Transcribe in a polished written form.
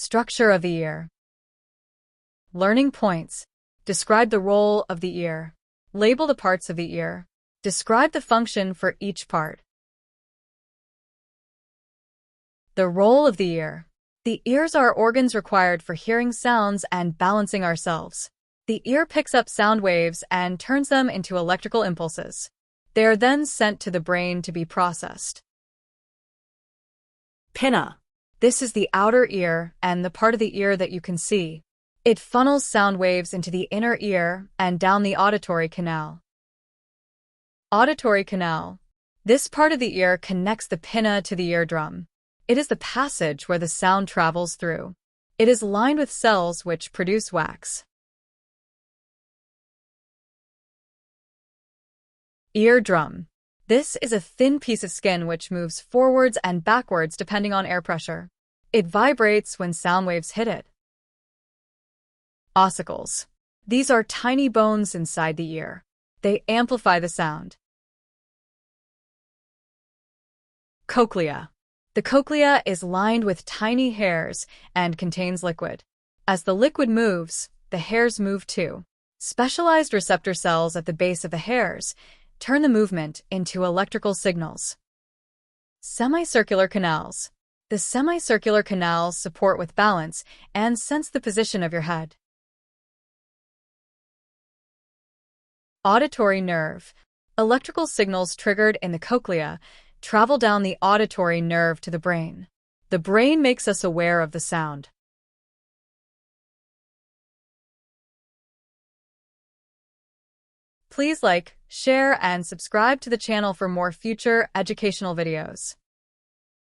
Structure of the ear. Learning points. Describe the role of the ear. Label the parts of the ear. Describe the function for each part. The role of the ear. The ears are organs required for hearing sounds and balancing ourselves. The ear picks up sound waves and turns them into electrical impulses. They are then sent to the brain to be processed. Pinna. This is the outer ear and the part of the ear that you can see. It funnels sound waves into the inner ear and down the auditory canal. Auditory canal. This part of the ear connects the pinna to the eardrum. It is the passage where the sound travels through. It is lined with cells which produce wax. Eardrum. This is a thin piece of skin which moves forwards and backwards depending on air pressure. It vibrates when sound waves hit it. Ossicles. These are tiny bones inside the ear. They amplify the sound. Cochlea. The cochlea is lined with tiny hairs and contains liquid. As the liquid moves, the hairs move too. Specialized receptor cells at the base of the hairs turn the movement into electrical signals. Semicircular canals. The semicircular canals support with balance and sense the position of your head. Auditory nerve. Electrical signals triggered in the cochlea travel down the auditory nerve to the brain. The brain makes us aware of the sound. Please like, share, and subscribe to the channel for more future educational videos.